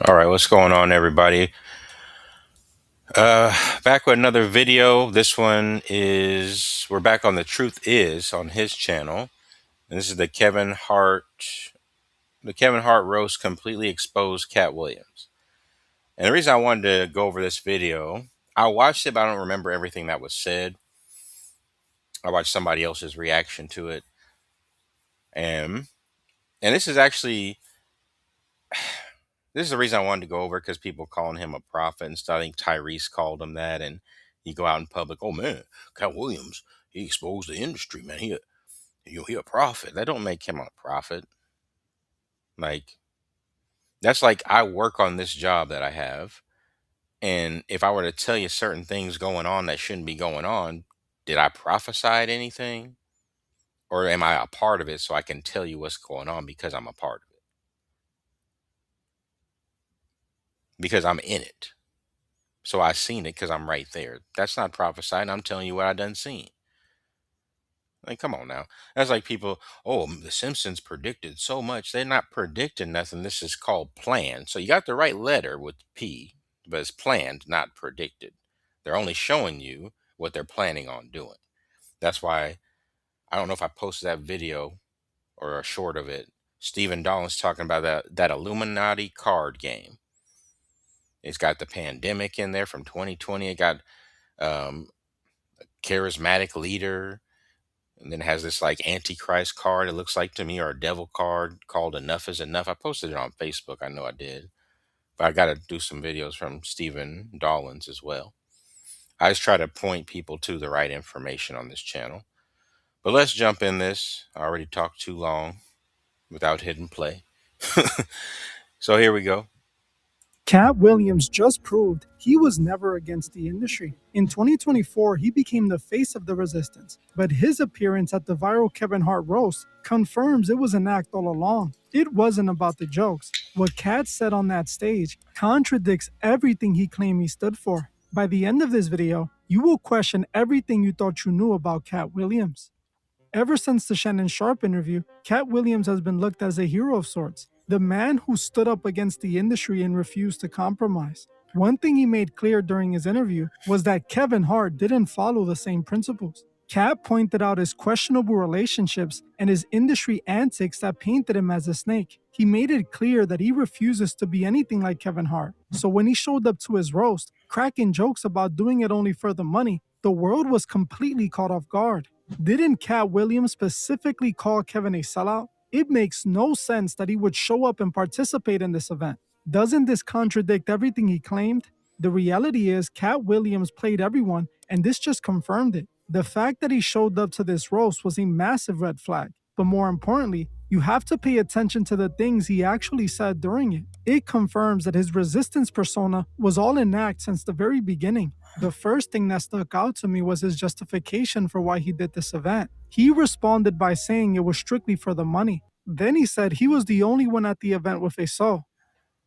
All right, what's going on, everybody? Back with another video. This one is we're back on the Truth Is on his channel, and this is the Kevin Hart roast completely exposed Cat Williams. And the reason I wanted to go over this video, I watched it, but I don't remember everything that was said. I watched somebody else's reaction to it, and this is actually this is the reason I wanted to go over because people calling him a prophet and stuff. I think Tyrese called him that, and you go out in public. Oh man, Cat Williams, he exposed the industry, man. He a prophet. That don't make him a prophet. Like that's like I work on this job that I have, and if I were to tell you certain things going on that shouldn't be going on, did I prophesy anything, or am I a part of it so I can tell you what's going on because I'm a part of it because I'm in it. So I seen it because I'm right there. That's not prophesying. I'm telling you what I done seen. Like, come on now. That's like people, oh, the Simpsons predicted so much. They're not predicting nothing. This is called planned. So you got the right letter with P, but it's planned, not predicted. They're only showing you what they're planning on doing. That's why I don't know if I posted that video or a short of it. Stephen Dolan's talking about that Illuminati card game. It's got the pandemic in there from 2020. It got um, charismatic leader. And then it has this like antichrist card, it looks like to me, or a devil card called Enough is Enough. I posted it on Facebook. I know I did. But I got to do some videos from Stephen Dollins as well. I just try to point people to the right information on this channel. But let's jump in this. I already talked too long without hidden play. So here we go. Katt Williams just proved he was never against the industry. In 2024, he became the face of the resistance, but his appearance at the viral Kevin Hart roast confirms it was an act all along. It wasn't about the jokes. What Katt said on that stage contradicts everything he claimed he stood for. By the end of this video, you will question everything you thought you knew about Katt Williams. Ever since the Shannon Sharpe interview, Katt Williams has been looked as a hero of sorts, the man who stood up against the industry and refused to compromise. One thing he made clear during his interview was that Kevin Hart didn't follow the same principles. Katt pointed out his questionable relationships and his industry antics that painted him as a snake. He made it clear that he refuses to be anything like Kevin Hart. So when he showed up to his roast, cracking jokes about doing it only for the money, the world was completely caught off guard. Didn't Katt Williams specifically call Kevin a sellout? It makes no sense that he would show up and participate in this event. Doesn't this contradict everything he claimed? The reality is, Katt Williams played everyone, and this just confirmed it. The fact that he showed up to this roast was a massive red flag. But more importantly, you have to pay attention to the things he actually said during it. It confirms that his resistance persona was all in act since the very beginning. The first thing that stuck out to me was his justification for why he did this event. He responded by saying it was strictly for the money. Then he said he was the only one at the event with a soul.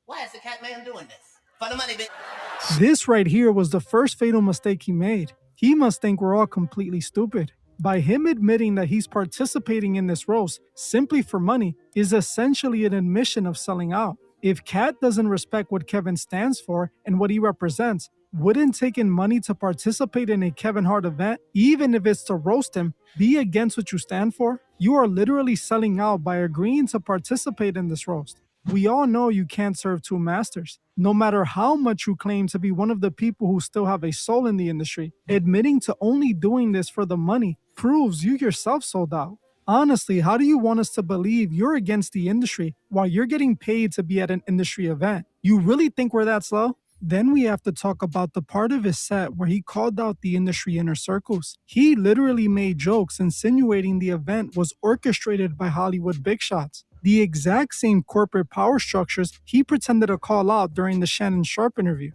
Why is the cat man doing this? For the money, bitch. This right here was the first fatal mistake he made. He must think we're all completely stupid. By him admitting that he's participating in this roast simply for money is essentially an admission of selling out. If Katt doesn't respect what Kevin stands for and what he represents, wouldn't taking money to participate in a Kevin Hart event, even if it's to roast him, be against what you stand for? You are literally selling out by agreeing to participate in this roast. We all know you can't serve two masters. No matter how much you claim to be one of the people who still have a soul in the industry, admitting to only doing this for the money proves you yourself sold out. Honestly, how do you want us to believe you're against the industry while you're getting paid to be at an industry event? You really think we're that slow? Then we have to talk about the part of his set where he called out the industry inner circles. He literally made jokes insinuating the event was orchestrated by Hollywood big shots. The exact same corporate power structures he pretended to call out during the Shannon Sharpe interview.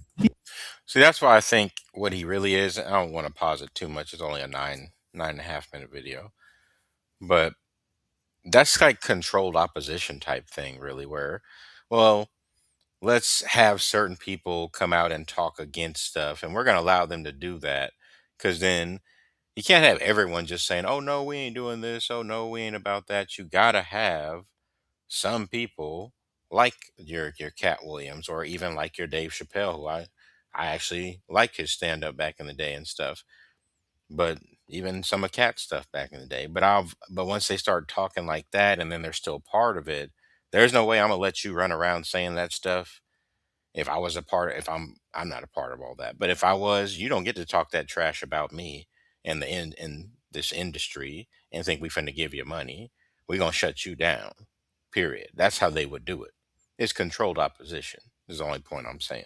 See, that's why I think what he really is. I don't want to pause it too much. It's only a 9.5 minute video, but that's like controlled opposition type thing, really, where, well, let's have certain people come out and talk against stuff, and we're going to allow them to do that because then you can't have everyone just saying, oh, no, we ain't doing this. Oh, no, we ain't about that. You got to have some people like your Cat Williams, or even like your Dave Chappelle, who I actually like his stand up back in the day and stuff. But even some of Cat stuff back in the day. But once they start talking like that, and then they're still part of it, there's no way I'm gonna let you run around saying that stuff. If I'm not a part of all that, but if I was, you don't get to talk that trash about me and in this industry and think we finna give you money. We gonna shut you down. Period. That's how they would do it. It's controlled opposition. Is the only point I'm saying.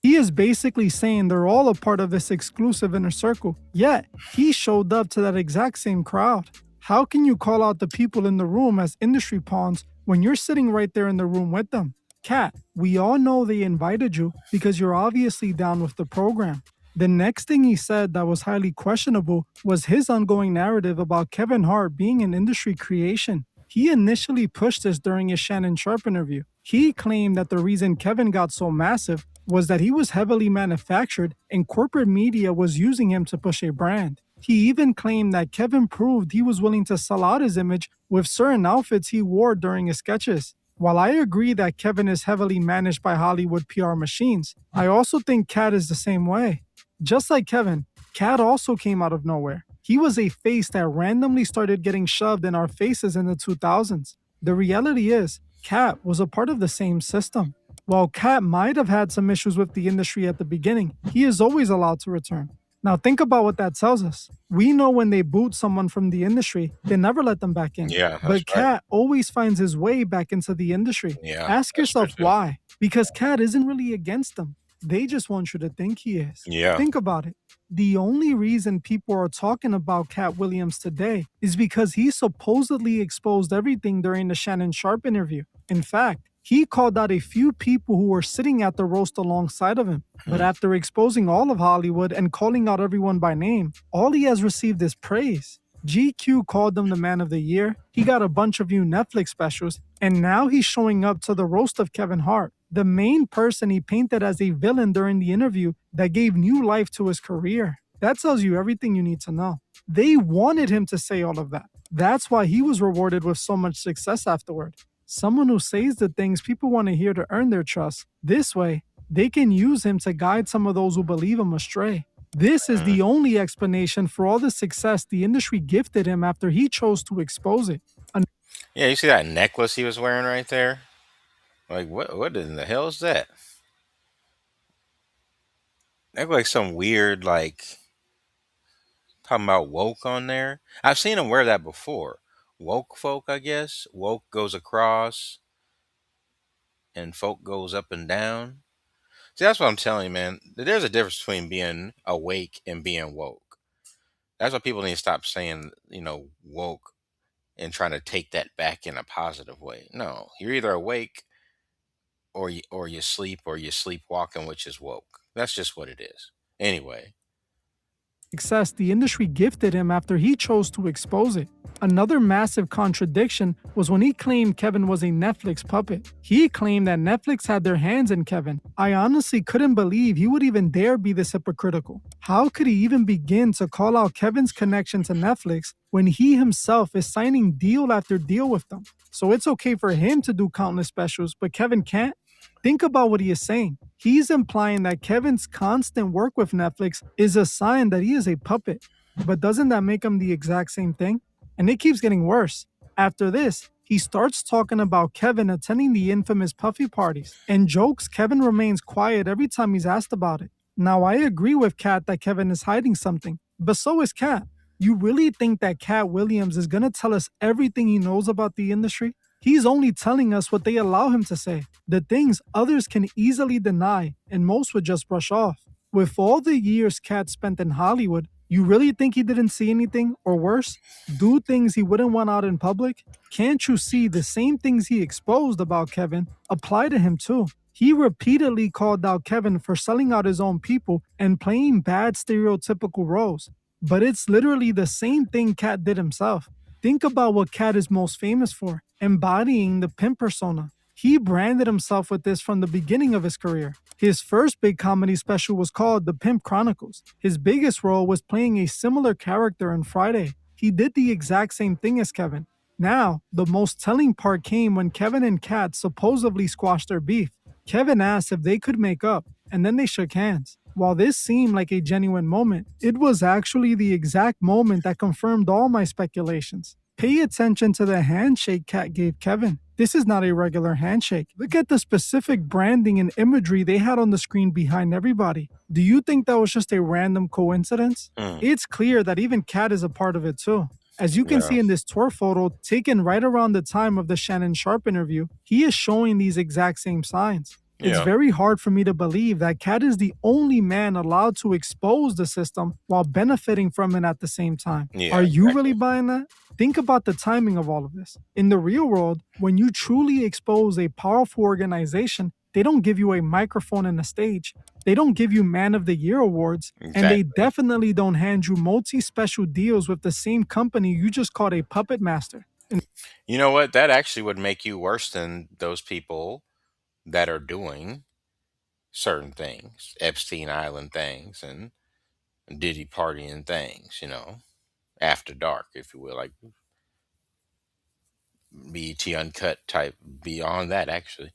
He is basically saying they're all a part of this exclusive inner circle, yet he showed up to that exact same crowd. How can you call out the people in the room as industry pawns when you're sitting right there in the room with them? Kat, we all know they invited you because you're obviously down with the program. The next thing he said that was highly questionable was his ongoing narrative about Kevin Hart being an industry creation. He initially pushed this during his Shannon Sharp interview. He claimed that the reason Kevin got so massive was that he was heavily manufactured and corporate media was using him to push a brand. He even claimed that Kevin proved he was willing to sell out his image with certain outfits he wore during his sketches. While I agree that Kevin is heavily managed by Hollywood PR machines, I also think Katt is the same way. Just like Kevin, Katt also came out of nowhere. He was a face that randomly started getting shoved in our faces in the 2000s. The reality is, Katt was a part of the same system. While Katt might have had some issues with the industry at the beginning, he is always allowed to return. Now, think about what that tells us. We know when they boot someone from the industry, they never let them back in. Yeah, that's But right. Katt always finds his way back into the industry. Yeah, Ask that's true yourself too. why. Because Katt isn't really against them. They just want you to think he is. Yeah. Think about it. The only reason people are talking about Katt Williams today is because he supposedly exposed everything during the Shannon Sharp interview. In fact, he called out a few people who were sitting at the roast alongside of him. But Hmm. after exposing all of Hollywood and calling out everyone by name, all he has received is praise. GQ called him the man of the year. He got a bunch of new Netflix specials, and now he's showing up to the roast of Kevin Hart, the main person he painted as a villain during the interview that gave new life to his career. That tells you everything you need to know. They wanted him to say all of that. That's why he was rewarded with so much success afterward. Someone who says the things people want to hear to earn their trust. This way, they can use him to guide some of those who believe him astray. This is Mhm. the only explanation for all the success the industry gifted him after he chose to expose it. Yeah, you see that necklace he was wearing right there? Like, what in the hell is that? That look like some weird, like, talking about woke on there. I've seen him wear that before. Woke folk, I guess. Woke goes across and folk goes up and down. See, that's what I'm telling you, man. There's a difference between being awake and being woke. That's what people need to stop saying, woke, and trying to take that back in a positive way. No, you're either awake or you sleep, or you sleepwalking, which is woke. That's just what it is. Anyway. Success the industry gifted him after he chose to expose it. Another massive contradiction was when he claimed Kevin was a Netflix puppet. He claimed that Netflix had their hands in Kevin. I honestly couldn't believe he would even dare be this hypocritical. How could he even begin to call out Kevin's connection to Netflix when he himself is signing deal after deal with them? So it's okay for him to do countless specials, but Kevin can't? Think about what he is saying. He's implying that Kevin's constant work with Netflix is a sign that he is a puppet. But doesn't that make him the exact same thing? And it keeps getting worse. After this, he starts talking about Kevin attending the infamous Puffy parties and jokes Kevin remains quiet every time he's asked about it. Now, I agree with Kat that Kevin is hiding something, but so is Kat. You really think that Kat Williams is going to tell us everything he knows about the industry? He's only telling us what they allow him to say, the things others can easily deny and most would just brush off. With all the years Kat spent in Hollywood, you really think he didn't see anything, or worse, do things he wouldn't want out in public? Can't you see the same things he exposed about Kevin apply to him too? He repeatedly called out Kevin for selling out his own people and playing bad stereotypical roles. But it's literally the same thing Kat did himself. Think about what Kat is most famous for, embodying the pimp persona. He branded himself with this from the beginning of his career. His first big comedy special was called The Pimp Chronicles. His biggest role was playing a similar character in Friday. He did the exact same thing as Kevin. Now, the most telling part came when Kevin and Katt supposedly squashed their beef. Kevin asked if they could make up, and then they shook hands. While this seemed like a genuine moment, it was actually the exact moment that confirmed all my speculations. Pay attention to the handshake Katt gave Kevin. This is not a regular handshake. Look at the specific branding and imagery they had on the screen behind everybody. Do you think that was just a random coincidence? Mm, It's clear that even Katt is a part of it too. As you can yeah. see in this tour photo taken right around the time of the Shannon Sharp interview, he is showing these exact same signs. It's Yeah. very hard for me to believe that Katt is the only man allowed to expose the system while benefiting from it at the same time. Yeah. Are you really Exactly. buying that? Think about the timing of all of this. In the real world, when you truly expose a powerful organization, they don't give you a microphone and a stage. They don't give you Man of the Year awards, and they Exactly. definitely don't hand you multi special deals with the same company you just called a puppet master. You know what? That actually would make you worse than those people that are doing certain things, Epstein Island things and Diddy partying things, after dark, if you will, like BET Uncut type, beyond that, actually.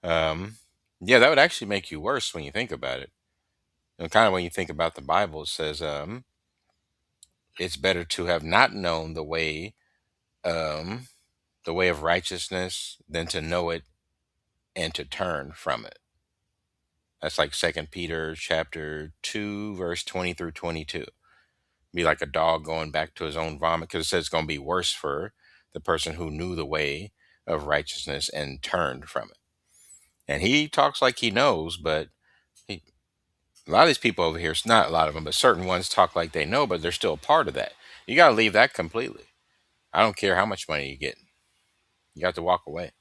Um, yeah, that would actually make you worse when you think about it. And kind of when you think about the Bible, it says it's better to have not known um, the way of righteousness than to know it and to turn from it. That's like Second Peter chapter 2, verse 20 through 22. Be like a dog going back to his own vomit, because it says it's going to be worse for the person who knew the way of righteousness and turned from it. And he talks like he knows, but he, a lot of these people over here, it's not a lot of them, but certain ones talk like they know, but they're still a part of that. You got to leave that completely. I don't care how much money you get. You got to walk away.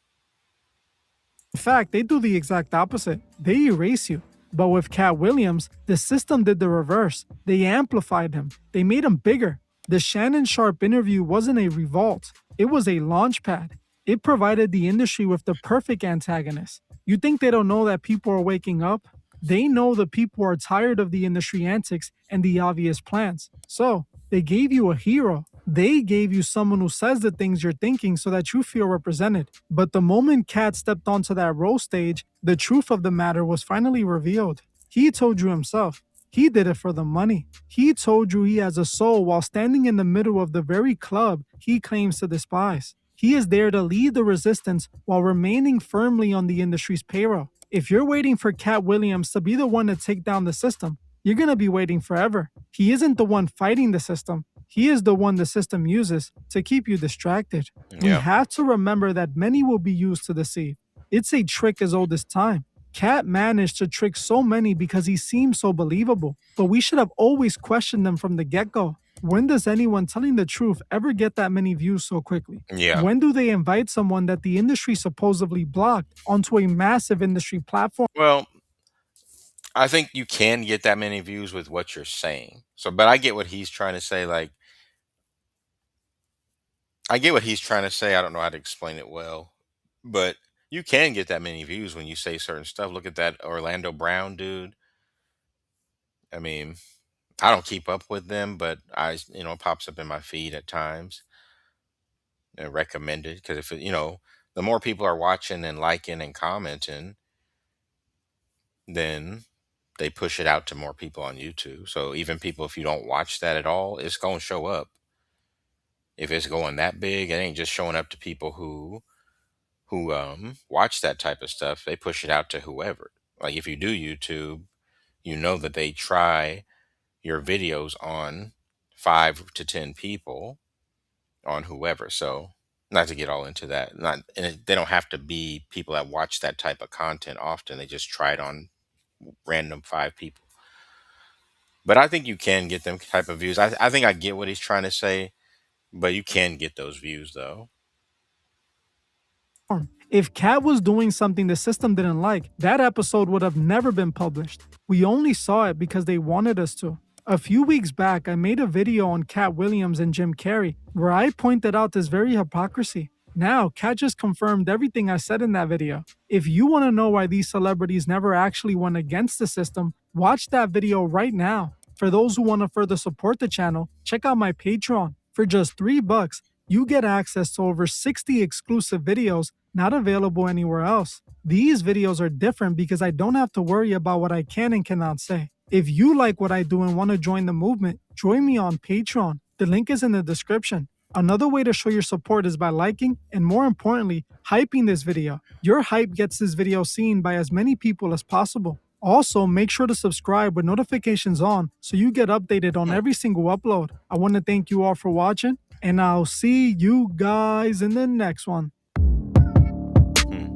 In fact, they do the exact opposite. They erase you. But with Cat Williams, the system did the reverse. They amplified him. They made him bigger. The Shannon Sharp interview wasn't a revolt. It was a launch pad. It provided the industry with the perfect antagonist. You think they don't know that people are waking up? They know the people are tired of the industry antics and the obvious plans. So, they gave you a hero. They gave you someone who says the things you're thinking so that you feel represented. But the moment Kat stepped onto that roast stage, the truth of the matter was finally revealed. He told you himself. He did it for the money. He told you he has a soul while standing in the middle of the very club he claims to despise. He is there to lead the resistance while remaining firmly on the industry's payroll. If you're waiting for Cat Williams to be the one to take down the system, you're going to be waiting forever. He isn't the one fighting the system. He is the one the system uses to keep you distracted. We Yeah. have to remember that many will be used to deceive. It's a trick as old as time. Cat managed to trick so many because he seemed so believable, but we should have always questioned them from the get go. When does anyone telling the truth ever get that many views so quickly? Yeah. When do they invite someone that the industry supposedly blocked onto a massive industry platform? Well, I think you can get that many views with what you're saying. So, but I get what he's trying to say. Like, I get what he's trying to say. I don't know how to explain it well, but you can get that many views when you say certain stuff. Look at that Orlando Brown dude. I mean, I don't keep up with them, but it pops up in my feed at times and recommended, because if the more people are watching and liking and commenting, then they push it out to more people on YouTube. So even people, if you don't watch that at all, it's going to show up. If it's going that big, it ain't just showing up to people who watch that type of stuff. They push it out to whoever. Like if you do YouTube, you know that they try your videos on 5 to 10 people, on whoever. So not to get all into that. Not and they don't have to be people that watch that type of content often. They just try it on random 5 people. But I think you can get them type of views. I think I get what he's trying to say, but you can get those views though. If Cat was doing something the system didn't like, that episode would have never been published. We only saw it because they wanted us to. A few weeks back, I made a video on Cat Williams and Jim Carrey where I pointed out this very hypocrisy. Now, Cat just confirmed everything I said in that video. If you want to know why these celebrities never actually went against the system, watch that video right now. For those who want to further support the channel, check out my Patreon. For just $3, You get access to over 60 exclusive videos not available anywhere else. These videos are different because I don't have to worry about what I can and cannot say. If you like what I do and want to join the movement, join me on Patreon. The link is in the description. Another way to show your support is by liking and, more importantly, hyping this video. Your hype gets this video seen by as many people as possible. Also, make sure to subscribe with notifications on so you get updated on Hmm. every single upload. I want to thank you all for watching, and I'll see you guys in the next one. Hmm.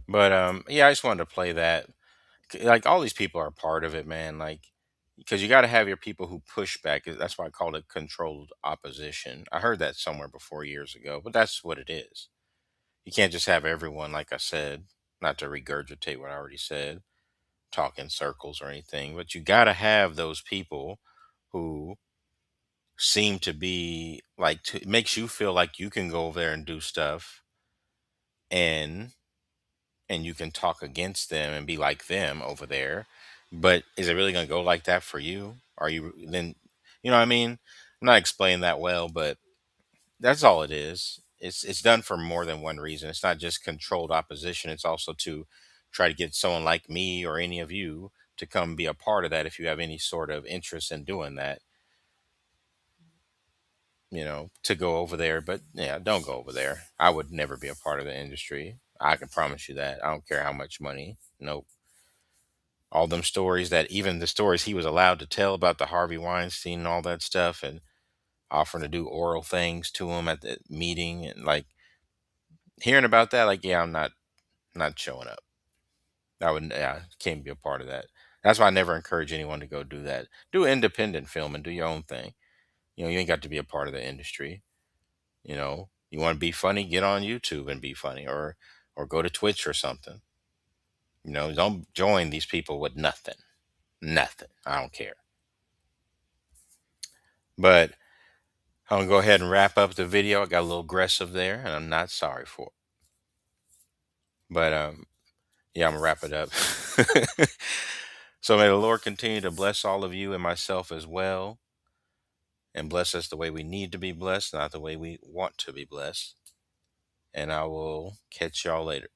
But yeah, I just wanted to play that. Like all these people are part of it, man. Like because you got to have your people who push back. That's why I called it controlled opposition. I heard that somewhere before years ago, but that's what it is. You can't just have everyone, like I said, not to regurgitate what I already said, talk in circles or anything, but you got to have those people who seem to be like, it makes you feel like you can go over there and do stuff and you can talk against them and be like them over there. But is it really going to go like that for you? Are you then, you know what I mean? I'm not explaining that well, but that's all it is. It's done for more than one reason. It's not just controlled opposition. It's also to try to get someone like me or any of you to come be a part of that if you have any sort of interest in doing that, to go over there. But yeah, don't go over there. I would never be a part of the industry. I can promise you that. I don't care how much money. Nope. All them stories, that even the stories he was allowed to tell about the Harvey Weinstein and all that stuff, and offering to do oral things to him at the meeting, and like hearing about that, like, yeah, I'm not showing up. I would, yeah, can't be a part of that. That's why I never encourage anyone to go do that. Do independent film and do your own thing. You ain't got to be a part of the industry. You want to be funny, get on YouTube and be funny, or go to Twitch or something. Don't join these people with nothing. Nothing. I don't care. But I'm gonna go ahead and wrap up the video. I got a little aggressive there, and I'm not sorry for it. But yeah, I'm gonna wrap it up. So may the Lord continue to bless all of you and myself as well, and bless us the way we need to be blessed, not the way we want to be blessed. And I will catch y'all later.